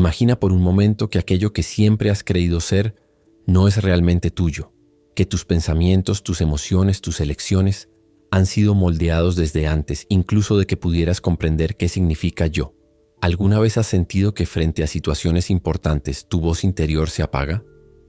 Imagina por un momento que aquello que siempre has creído ser no es realmente tuyo, que tus pensamientos, tus emociones, tus elecciones han sido moldeados desde antes, incluso de que pudieras comprender qué significa yo. ¿Alguna vez has sentido que frente a situaciones importantes tu voz interior se apaga?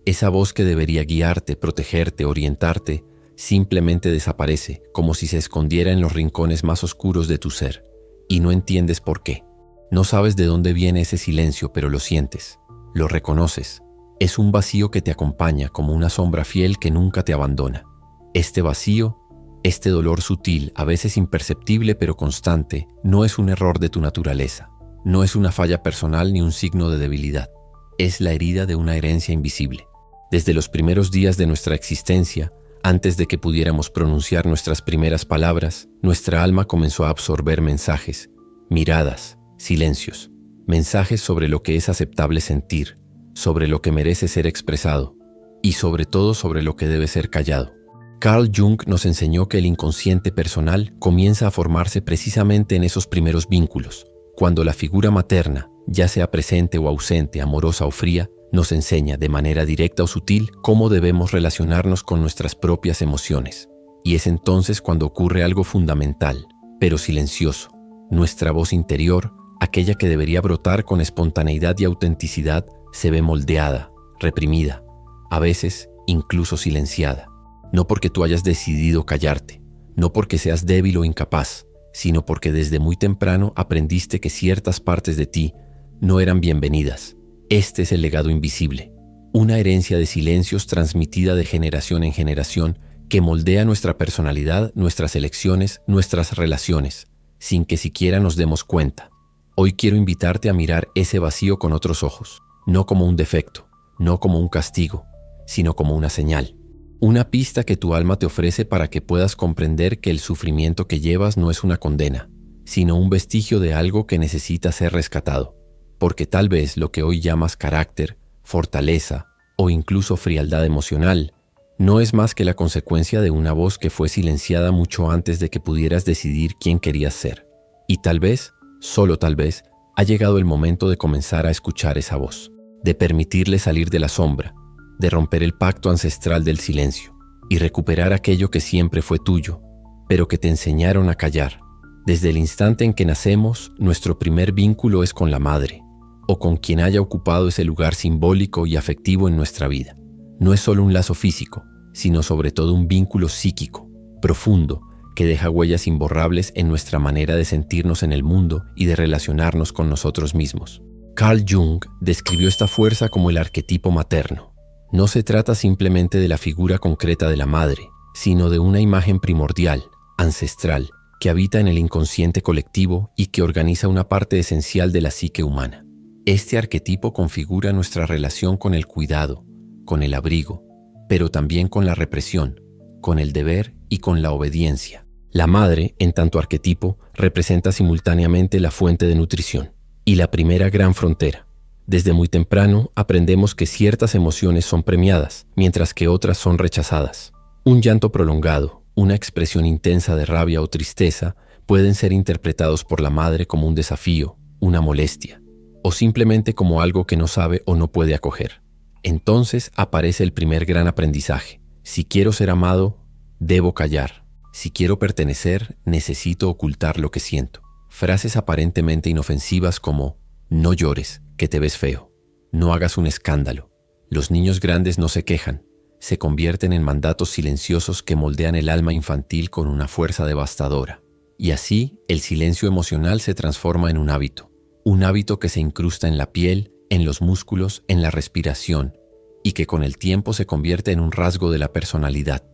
Esa voz que debería guiarte, protegerte, orientarte, simplemente desaparece, como si se escondiera en los rincones más oscuros de tu ser, y no entiendes por qué. No sabes de dónde viene ese silencio, pero lo sientes, lo reconoces. Es un vacío que te acompaña como una sombra fiel que nunca te abandona. Este vacío, este dolor sutil, a veces imperceptible pero constante, no es un error de tu naturaleza, no es una falla personal ni un signo de debilidad. Es la herida de una herencia invisible. Desde los primeros días de nuestra existencia, antes de que pudiéramos pronunciar nuestras primeras palabras, nuestra alma comenzó a absorber mensajes, miradas, silencios, mensajes sobre lo que es aceptable sentir, sobre lo que merece ser expresado y sobre todo sobre lo que debe ser callado. Carl Jung nos enseñó que el inconsciente personal comienza a formarse precisamente en esos primeros vínculos, cuando la figura materna, ya sea presente o ausente, amorosa o fría, nos enseña de manera directa o sutil cómo debemos relacionarnos con nuestras propias emociones. Y es entonces cuando ocurre algo fundamental, pero silencioso. Nuestra voz interior, aquella que debería brotar con espontaneidad y autenticidad, se ve moldeada, reprimida, a veces incluso silenciada. No porque tú hayas decidido callarte, no porque seas débil o incapaz, sino porque desde muy temprano aprendiste que ciertas partes de ti no eran bienvenidas. Este es el legado invisible, una herencia de silencios transmitida de generación en generación que moldea nuestra personalidad, nuestras elecciones, nuestras relaciones, sin que siquiera nos demos cuenta. Hoy quiero invitarte a mirar ese vacío con otros ojos, no como un defecto, no como un castigo, sino como una señal. Una pista que tu alma te ofrece para que puedas comprender que el sufrimiento que llevas no es una condena, sino un vestigio de algo que necesita ser rescatado. Porque tal vez lo que hoy llamas carácter, fortaleza o incluso frialdad emocional, no es más que la consecuencia de una voz que fue silenciada mucho antes de que pudieras decidir quién querías ser. Y tal vez, solo tal vez, ha llegado el momento de comenzar a escuchar esa voz, de permitirle salir de la sombra, de romper el pacto ancestral del silencio y recuperar aquello que siempre fue tuyo, pero que te enseñaron a callar. Desde el instante en que nacemos, nuestro primer vínculo es con la madre, o con quien haya ocupado ese lugar simbólico y afectivo en nuestra vida. No es solo un lazo físico, sino sobre todo un vínculo psíquico, profundo, que deja huellas imborrables en nuestra manera de sentirnos en el mundo y de relacionarnos con nosotros mismos. Carl Jung describió esta fuerza como el arquetipo materno. No se trata simplemente de la figura concreta de la madre, sino de una imagen primordial, ancestral, que habita en el inconsciente colectivo y que organiza una parte esencial de la psique humana. Este arquetipo configura nuestra relación con el cuidado, con el abrigo, pero también con la represión, con el deber y con la obediencia. La madre, en tanto arquetipo, representa simultáneamente la fuente de nutrición y la primera gran frontera. Desde muy temprano aprendemos que ciertas emociones son premiadas, mientras que otras son rechazadas. Un llanto prolongado, una expresión intensa de rabia o tristeza pueden ser interpretados por la madre como un desafío, una molestia, o simplemente como algo que no sabe o no puede acoger. Entonces aparece el primer gran aprendizaje. Si quiero ser amado, debo callar. Si quiero pertenecer, necesito ocultar lo que siento. Frases aparentemente inofensivas como «no llores, que te ves feo», «no hagas un escándalo». Los niños grandes no se quejan, se convierten en mandatos silenciosos que moldean el alma infantil con una fuerza devastadora. Y así, el silencio emocional se transforma en un hábito que se incrusta en la piel, en los músculos, en la respiración, y que con el tiempo se convierte en un rasgo de la personalidad.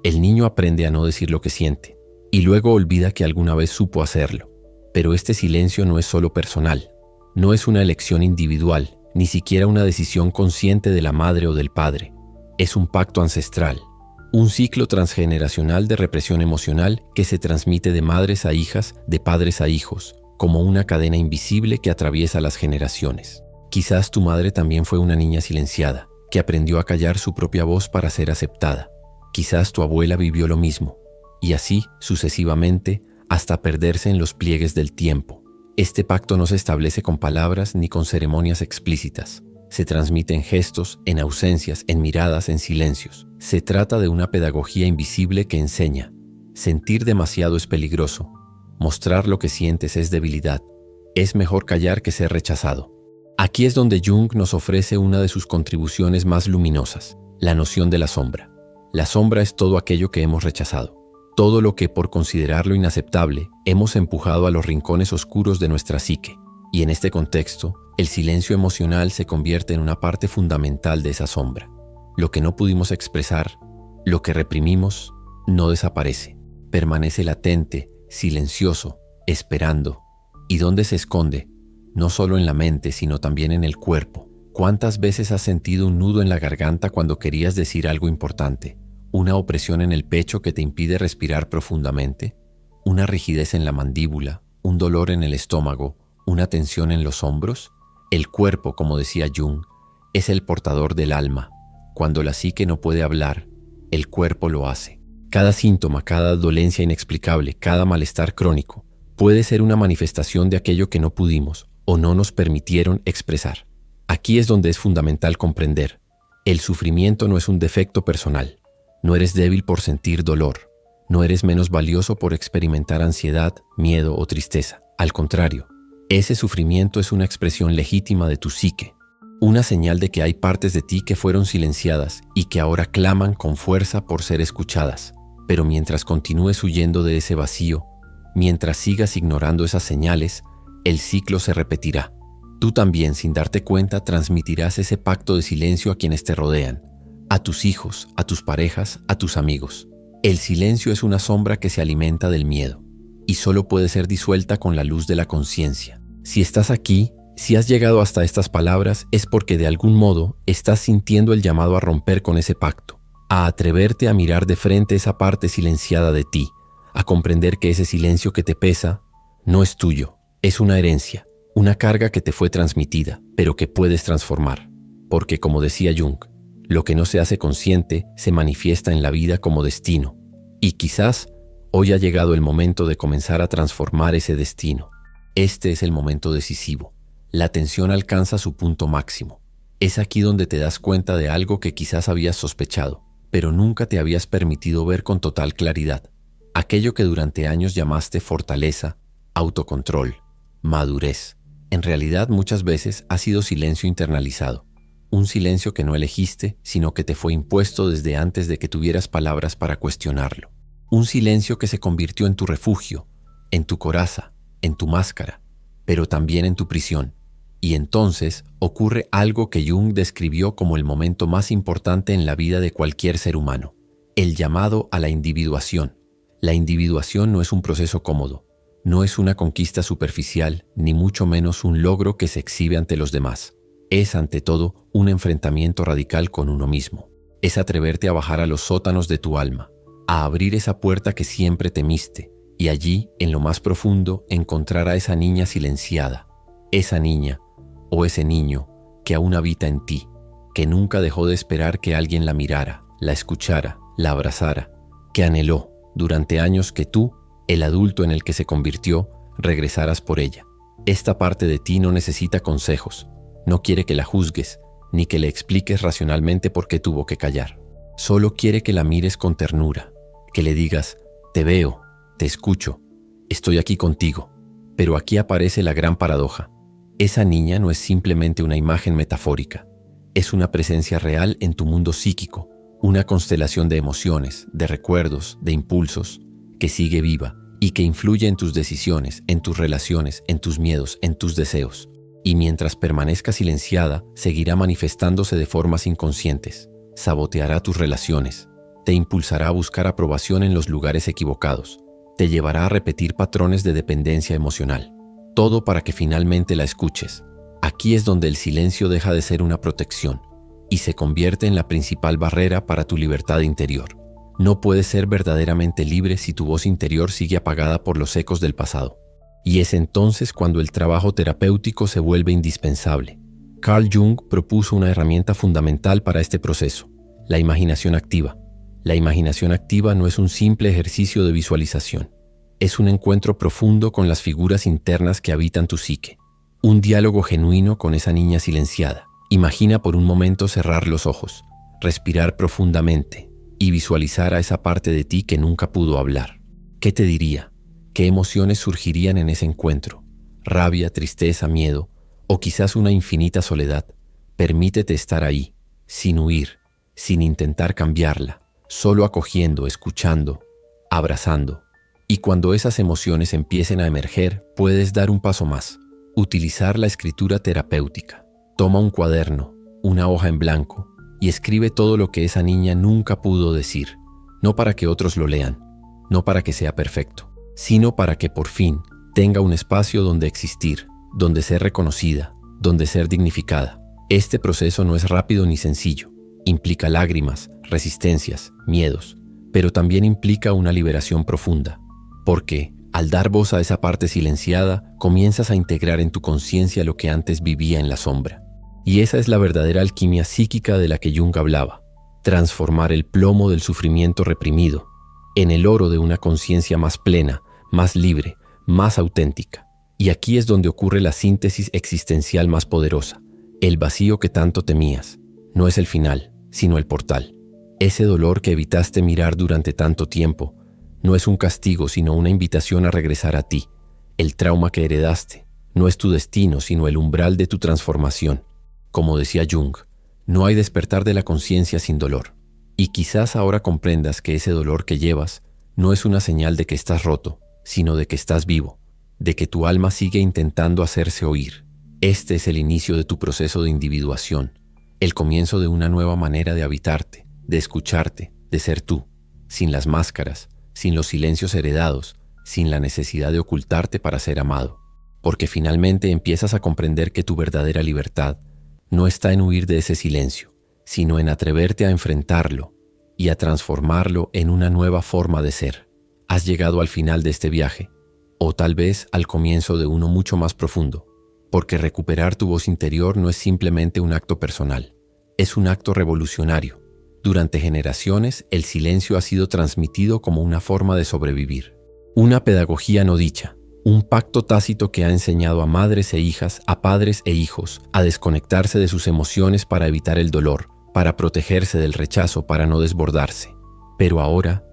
El niño aprende a no decir lo que siente, y luego olvida que alguna vez supo hacerlo. Pero este silencio no es solo personal, no es una elección individual, ni siquiera una decisión consciente de la madre o del padre. Es un pacto ancestral, un ciclo transgeneracional de represión emocional que se transmite de madres a hijas, de padres a hijos, como una cadena invisible que atraviesa las generaciones. Quizás tu madre también fue una niña silenciada, que aprendió a callar su propia voz para ser aceptada. Quizás tu abuela vivió lo mismo, y así sucesivamente hasta perderse en los pliegues del tiempo. Este pacto no se establece con palabras ni con ceremonias explícitas. Se transmite en gestos, en ausencias, en miradas, en silencios. Se trata de una pedagogía invisible que enseña. Sentir demasiado es peligroso. Mostrar lo que sientes es debilidad. Es mejor callar que ser rechazado. Aquí es donde Jung nos ofrece una de sus contribuciones más luminosas, la noción de la sombra. La sombra es todo aquello que hemos rechazado. Todo lo que, por considerarlo inaceptable, hemos empujado a los rincones oscuros de nuestra psique. Y en este contexto, el silencio emocional se convierte en una parte fundamental de esa sombra. Lo que no pudimos expresar, lo que reprimimos, no desaparece. Permanece latente, silencioso, esperando. ¿Y dónde se esconde? No solo en la mente, sino también en el cuerpo. ¿Cuántas veces has sentido un nudo en la garganta cuando querías decir algo importante? ¿Una opresión en el pecho que te impide respirar profundamente? ¿Una rigidez en la mandíbula? ¿Un dolor en el estómago? ¿Una tensión en los hombros? El cuerpo, como decía Jung, es el portador del alma. Cuando la psique no puede hablar, el cuerpo lo hace. Cada síntoma, cada dolencia inexplicable, cada malestar crónico, puede ser una manifestación de aquello que no pudimos o no nos permitieron expresar. Aquí es donde es fundamental comprender. El sufrimiento no es un defecto personal. No eres débil por sentir dolor. No eres menos valioso por experimentar ansiedad, miedo o tristeza. Al contrario, ese sufrimiento es una expresión legítima de tu psique, una señal de que hay partes de ti que fueron silenciadas y que ahora claman con fuerza por ser escuchadas. Pero mientras continúes huyendo de ese vacío, mientras sigas ignorando esas señales, el ciclo se repetirá. Tú también, sin darte cuenta, transmitirás ese pacto de silencio a quienes te rodean, a tus hijos, a tus parejas, a tus amigos. El silencio es una sombra que se alimenta del miedo y solo puede ser disuelta con la luz de la conciencia. Si estás aquí, si has llegado hasta estas palabras, es porque de algún modo estás sintiendo el llamado a romper con ese pacto, a atreverte a mirar de frente esa parte silenciada de ti, a comprender que ese silencio que te pesa no es tuyo, es una herencia, una carga que te fue transmitida, pero que puedes transformar. Porque, como decía Jung, lo que no se hace consciente se manifiesta en la vida como destino. Y quizás hoy ha llegado el momento de comenzar a transformar ese destino. Este es el momento decisivo. La tensión alcanza su punto máximo. Es aquí donde te das cuenta de algo que quizás habías sospechado, pero nunca te habías permitido ver con total claridad. Aquello que durante años llamaste fortaleza, autocontrol, madurez. En realidad muchas veces ha sido silencio internalizado. Un silencio que no elegiste, sino que te fue impuesto desde antes de que tuvieras palabras para cuestionarlo. Un silencio que se convirtió en tu refugio, en tu coraza, en tu máscara, pero también en tu prisión. Y entonces ocurre algo que Jung describió como el momento más importante en la vida de cualquier ser humano, el llamado a la individuación. La individuación no es un proceso cómodo, no es una conquista superficial, ni mucho menos un logro que se exhibe ante los demás. Es, ante todo, un enfrentamiento radical con uno mismo. Es atreverte a bajar a los sótanos de tu alma, a abrir esa puerta que siempre temiste, y allí, en lo más profundo, encontrar a esa niña silenciada, esa niña o ese niño que aún habita en ti, que nunca dejó de esperar que alguien la mirara, la escuchara, la abrazara, que anheló durante años que tú, el adulto en el que se convirtió, regresaras por ella. Esta parte de ti no necesita consejos, no quiere que la juzgues, ni que le expliques racionalmente por qué tuvo que callar. Solo quiere que la mires con ternura, que le digas, te veo, te escucho, estoy aquí contigo. Pero aquí aparece la gran paradoja. Esa niña no es simplemente una imagen metafórica, es una presencia real en tu mundo psíquico, una constelación de emociones, de recuerdos, de impulsos, que sigue viva y que influye en tus decisiones, en tus relaciones, en tus miedos, en tus deseos. Y mientras permanezca silenciada, seguirá manifestándose de formas inconscientes, saboteará tus relaciones, te impulsará a buscar aprobación en los lugares equivocados, te llevará a repetir patrones de dependencia emocional. Todo para que finalmente la escuches. Aquí es donde el silencio deja de ser una protección y se convierte en la principal barrera para tu libertad interior. No puedes ser verdaderamente libre si tu voz interior sigue apagada por los ecos del pasado. Y es entonces cuando el trabajo terapéutico se vuelve indispensable. Carl Jung propuso una herramienta fundamental para este proceso, la imaginación activa. La imaginación activa no es un simple ejercicio de visualización. Es un encuentro profundo con las figuras internas que habitan tu psique. Un diálogo genuino con esa niña silenciada. Imagina por un momento cerrar los ojos, respirar profundamente y visualizar a esa parte de ti que nunca pudo hablar. ¿Qué te diría? ¿Qué emociones surgirían en ese encuentro? Rabia, tristeza, miedo o quizás una infinita soledad. Permítete estar ahí, sin huir, sin intentar cambiarla, solo acogiendo, escuchando, abrazando. Y cuando esas emociones empiecen a emerger, puedes dar un paso más. Utilizar la escritura terapéutica. Toma un cuaderno, una hoja en blanco y escribe todo lo que esa niña nunca pudo decir. No para que otros lo lean, no para que sea perfecto, sino para que por fin tenga un espacio donde existir, donde ser reconocida, donde ser dignificada. Este proceso no es rápido ni sencillo. Implica lágrimas, resistencias, miedos, pero también implica una liberación profunda. Porque, al dar voz a esa parte silenciada, comienzas a integrar en tu conciencia lo que antes vivía en la sombra. Y esa es la verdadera alquimia psíquica de la que Jung hablaba. Transformar el plomo del sufrimiento reprimido en el oro de una conciencia más plena, más libre, más auténtica. Y aquí es donde ocurre la síntesis existencial más poderosa. El vacío que tanto temías no es el final, sino el portal. Ese dolor que evitaste mirar durante tanto tiempo no es un castigo, sino una invitación a regresar a ti. El trauma que heredaste no es tu destino, sino el umbral de tu transformación. Como decía Jung, no hay despertar de la conciencia sin dolor. Y quizás ahora comprendas que ese dolor que llevas no es una señal de que estás roto, sino de que estás vivo, de que tu alma sigue intentando hacerse oír. Este es el inicio de tu proceso de individuación, el comienzo de una nueva manera de habitarte, de escucharte, de ser tú, sin las máscaras, sin los silencios heredados, sin la necesidad de ocultarte para ser amado. Porque finalmente empiezas a comprender que tu verdadera libertad no está en huir de ese silencio, sino en atreverte a enfrentarlo y a transformarlo en una nueva forma de ser. Has llegado al final de este viaje, o tal vez al comienzo de uno mucho más profundo, porque recuperar tu voz interior no es simplemente un acto personal, es un acto revolucionario. Durante generaciones, el silencio ha sido transmitido como una forma de sobrevivir. Una pedagogía no dicha, un pacto tácito que ha enseñado a madres e hijas, a padres e hijos, a desconectarse de sus emociones para evitar el dolor, para protegerse del rechazo, para no desbordarse. Pero ahora,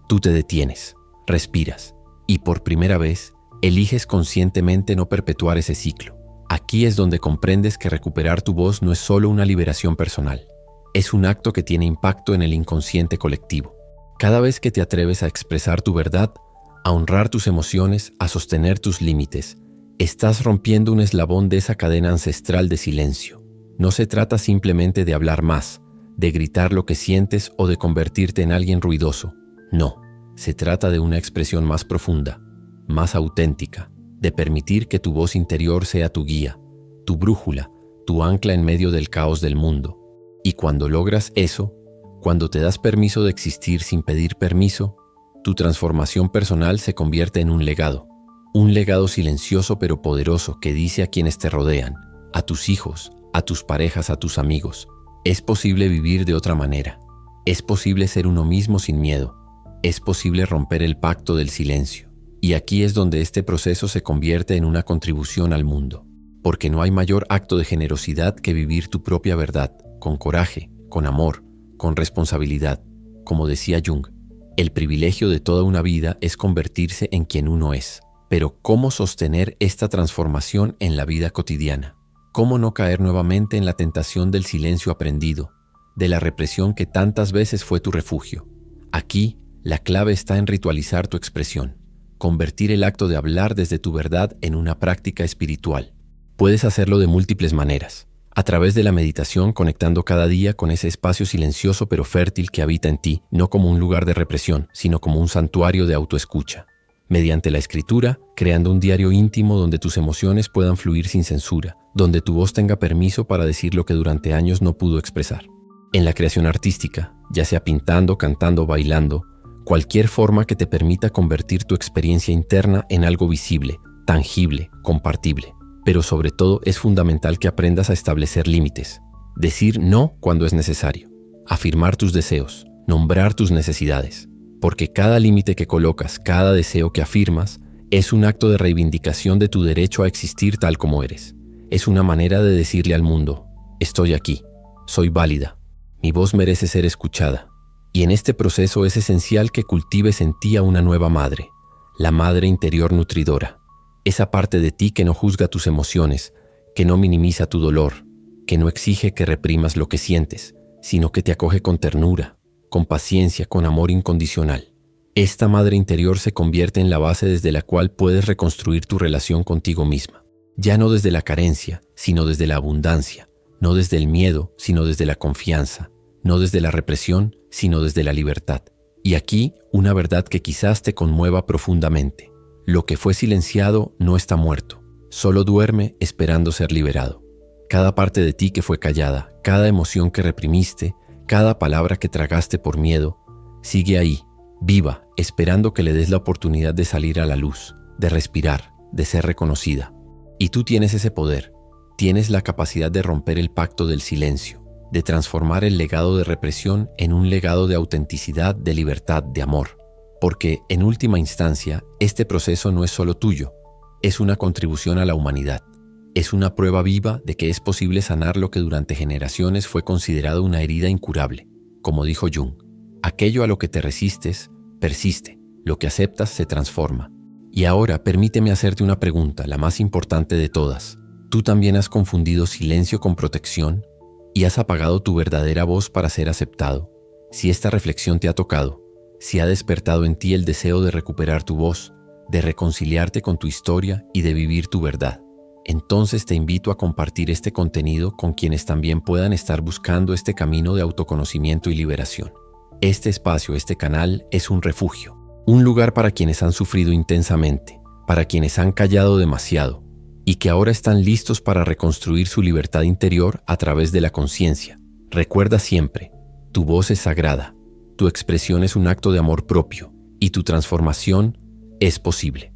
tú te detienes, respiras, y por primera vez, eliges conscientemente no perpetuar ese ciclo. Aquí es donde comprendes que recuperar tu voz no es solo una liberación personal. Es un acto que tiene impacto en el inconsciente colectivo. Cada vez que te atreves a expresar tu verdad, a honrar tus emociones, a sostener tus límites, estás rompiendo un eslabón de esa cadena ancestral de silencio. No se trata simplemente de hablar más, de gritar lo que sientes o de convertirte en alguien ruidoso. No, se trata de una expresión más profunda, más auténtica, de permitir que tu voz interior sea tu guía, tu brújula, tu ancla en medio del caos del mundo. Y cuando logras eso, cuando te das permiso de existir sin pedir permiso, tu transformación personal se convierte en un legado silencioso pero poderoso que dice a quienes te rodean, a tus hijos, a tus parejas, a tus amigos: es posible vivir de otra manera, es posible ser uno mismo sin miedo, es posible romper el pacto del silencio. Y aquí es donde este proceso se convierte en una contribución al mundo, porque no hay mayor acto de generosidad que vivir tu propia verdad, con coraje, con amor, con responsabilidad. Como decía Jung, el privilegio de toda una vida es convertirse en quien uno es. Pero ¿cómo sostener esta transformación en la vida cotidiana? ¿Cómo no caer nuevamente en la tentación del silencio aprendido, de la represión que tantas veces fue tu refugio? Aquí, la clave está en ritualizar tu expresión, convertir el acto de hablar desde tu verdad en una práctica espiritual. Puedes hacerlo de múltiples maneras. A través de la meditación, conectando cada día con ese espacio silencioso pero fértil que habita en ti, no como un lugar de represión, sino como un santuario de autoescucha. Mediante la escritura, creando un diario íntimo donde tus emociones puedan fluir sin censura, donde tu voz tenga permiso para decir lo que durante años no pudo expresar. En la creación artística, ya sea pintando, cantando, bailando, cualquier forma que te permita convertir tu experiencia interna en algo visible, tangible, compartible. Pero sobre todo es fundamental que aprendas a establecer límites, decir no cuando es necesario, afirmar tus deseos, nombrar tus necesidades, porque cada límite que colocas, cada deseo que afirmas, es un acto de reivindicación de tu derecho a existir tal como eres. Es una manera de decirle al mundo: estoy aquí, soy válida, mi voz merece ser escuchada. Y en este proceso es esencial que cultives en ti a una nueva madre, la madre interior nutridora, esa parte de ti que no juzga tus emociones, que no minimiza tu dolor, que no exige que reprimas lo que sientes, sino que te acoge con ternura, con paciencia, con amor incondicional. Esta madre interior se convierte en la base desde la cual puedes reconstruir tu relación contigo misma. Ya no desde la carencia, sino desde la abundancia. No desde el miedo, sino desde la confianza. No desde la represión, sino desde la libertad. Y aquí, una verdad que quizás te conmueva profundamente. Lo que fue silenciado no está muerto. Solo duerme esperando ser liberado. Cada parte de ti que fue callada, cada emoción que reprimiste, cada palabra que tragaste por miedo, sigue ahí, viva, esperando que le des la oportunidad de salir a la luz, de respirar, de ser reconocida. Y tú tienes ese poder, tienes la capacidad de romper el pacto del silencio, de transformar el legado de represión en un legado de autenticidad, de libertad, de amor. Porque, en última instancia, este proceso no es solo tuyo, es una contribución a la humanidad. Es una prueba viva de que es posible sanar lo que durante generaciones fue considerado una herida incurable. Como dijo Jung, aquello a lo que te resistes, persiste, lo que aceptas se transforma. Y ahora permíteme hacerte una pregunta, la más importante de todas. ¿Tú también has confundido silencio con protección y has apagado tu verdadera voz para ser aceptado? Si esta reflexión te ha tocado, si ha despertado en ti el deseo de recuperar tu voz, de reconciliarte con tu historia y de vivir tu verdad, entonces te invito a compartir este contenido con quienes también puedan estar buscando este camino de autoconocimiento y liberación. Este espacio, este canal, es un refugio, un lugar para quienes han sufrido intensamente, para quienes han callado demasiado y que ahora están listos para reconstruir su libertad interior a través de la conciencia. Recuerda siempre, tu voz es sagrada, tu expresión es un acto de amor propio y tu transformación es posible.